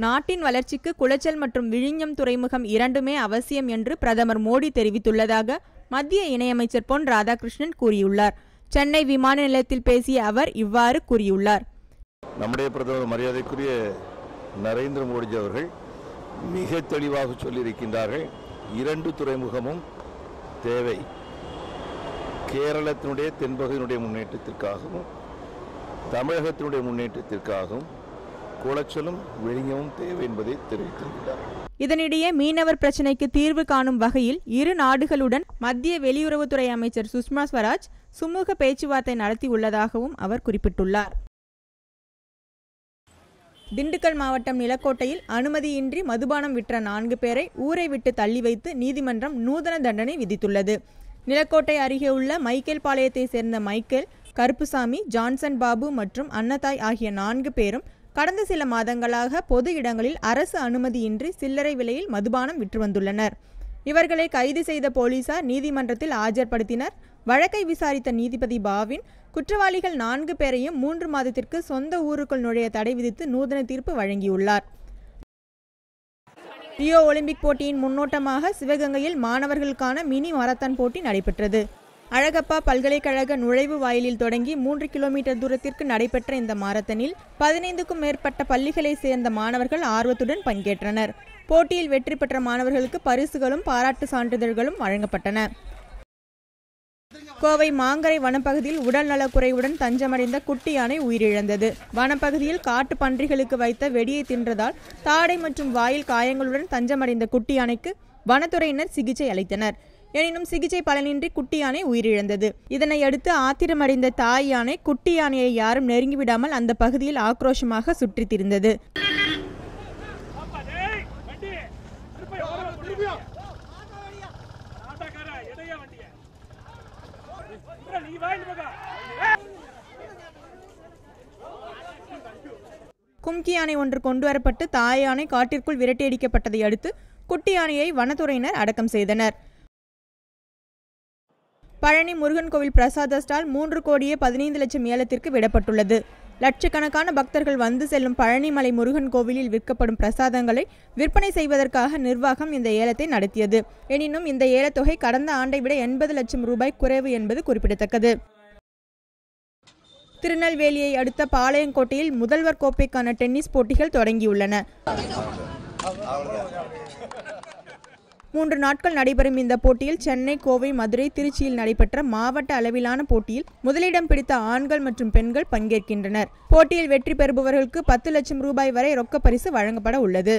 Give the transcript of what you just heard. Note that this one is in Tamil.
நாட்டின் வளர்ச்சிக்கு குளச்சல் மற்றும் விழிஞம் துறைமுகம் இரண்டுமே அவசியம் என்று பிரதமர் மோடி தெரிவித்துள்ளதாக மத்திய இணையமைச்சர் பொன் ராதாகிருஷ்ணன் கூறியுள்ளார். சென்னை விமான நிலையத்தில் பேசிய அவர் இவ்வாறு கூறியுள்ளார். நம்முடைய பிரதமர் மரியாதைக்குரிய நரேந்திர மோடி அவர்கள் மிக தெளிவாக சொல்லியிருக்கின்றார்கள். 2 துறைமுகமும் தேவை. கேரளத்தினுடைய தென்பகுதியினுடைய முன்னேற்றத்திற்காகவும் தமிழகத்தினுடைய முன்னேற்றத்திற்காகவும் குளச்சலும் விழிஞமும் தேவை என்பதை தெரிவித்திருக்கிறார். இதனிடையே மீனவர் பிரச்சினைக்கு தீர்வு காணும் வகையில் இரு நாடுகளுடன் மத்திய வெளியுறவுத்துறை அமைச்சர் சுஷ்மா ஸ்வராஜ் சுமூக பேச்சுவார்த்தை நடத்தியுள்ளதாகவும் அவர் குறிப்பிட்டுள்ளார். திண்டுக்கல் மாவட்டம் நிலக்கோட்டையில் அனுமதியின்றி மதுபானம் விற்ற 4 பேரை ஊரை விட்டு தள்ளி வைத்து நீதிமன்றம் நூதன தண்டனை விதித்துள்ளது. நிலக்கோட்டை அருகே உள்ள மைக்கேல் பாளையத்தை சேர்ந்த மைக்கேல், கருப்புசாமி, ஜான்சன் பாபு மற்றும் அன்னதாய் ஆகிய 4 பேரும் கடந்த சில மாதங்களாக பொது இடங்களில் அரசு அனுமதியின்றி சில்லறை விலையில் மதுபானம் விற்று வந்துள்ளனர். இவர்களை கைது செய்த போலீசார் நீதிமன்றத்தில் ஆஜர்படுத்தினர். வழக்கை விசாரித்த நீதிபதி பாவின் குற்றவாளிகள் 4 பேரையும் 3 மாதத்திற்கு சொந்த ஊருக்குள் நுழைய தடை விதித்து நூதன தீர்ப்பு வழங்கியுள்ளார். ரியோ ஒலிம்பிக் போட்டியின் முன்னோட்டமாக சிவகங்கையில் மாணவர்களுக்கான மினி மாரத்தான் போட்டி நடைபெற்றது. அழகப்பா பல்கலைக்கழக நுழைவு வாயிலில் தொடங்கி 3 கிலோமீட்டர் தூரத்திற்கு நடைபெற்ற இந்த மாரத்தனில் 15க்கும் மேற்பட்ட பள்ளிகளை சேர்ந்த மாணவர்கள் ஆர்வத்துடன் பங்கேற்றனர். போட்டியில் வெற்றி பெற்ற மாணவர்களுக்கு பரிசுகளும் பாராட்டு சான்றிதழ்களும் வழங்கப்பட்டன. கோவை மாங்கரை வனப்பகுதியில் உடல் நலக்குறைவுடன் தஞ்சமடைந்த குட்டி யானை உயிரிழந்தது. வனப்பகுதியில் காட்டு பன்றிகளுக்கு வைத்த வெடியை தின்றதால் தாடை மற்றும் வாயில் காயங்களுடன் தஞ்சமடைந்த குட்டி யானைக்கு வனத்துறையினர் சிகிச்சை அளித்தனர். எனினும் சிகிச்சை பலனின்றி குட்டி யானை உயிரிழந்தது. இதனையடுத்து ஆத்திரமடைந்த தாய் யானை குட்டி யானையை யாரும் நெருங்கிவிடாமல் அந்த பகுதியில் ஆக்ரோஷமாக சுற்றித் திரிந்தது. கும்கி யானை ஒன்று கொண்டுவரப்பட்டு தாய் யானை காட்டிற்குள் விரட்டியடிக்கப்பட்டதை அடுத்து குட்டி யானையை வனத்துறையினர் அடக்கம் செய்தனர். பழனி முருகன் கோவில் பிரசாத ஸ்டால் 3,15,00,000 ஏலத்திற்கு விடப்பட்டுள்ளது. லட்சக்கணக்கான பக்தர்கள் வந்து செல்லும் பழனிமலை முருகன் கோவிலில் விற்கப்படும் பிரசாதங்களை விற்பனை செய்வதற்காக நிர்வாகம் இந்த ஏலத்தை நடத்தியது. எனினும் இந்த ஏலத்தொகை கடந்த ஆண்டை விட 80 லட்சம் ரூபாய் குறைவு என்பது குறிப்பிடத்தக்கது. திருநெல்வேலியை அடுத்த பாளையங்கோட்டையில் முதல்வர் கோப்பைக்கான டென்னிஸ் போட்டிகள் தொடங்கியுள்ளன. 3 நாட்கள் நடைபெறும் இந்த போட்டியில் சென்னை, கோவை, மதுரை, திருச்சியில் நடைபெற்ற மாவட்ட அளவிலான போட்டியில் முதலிடம் பிடித்த ஆண்கள் மற்றும் பெண்கள் பங்கேற்கின்றனர். போட்டியில் வெற்றி பெறுபவர்களுக்கு 10 லட்சம் ரூபாய் வரை ரொக்க பரிசு வழங்கப்பட உள்ளது.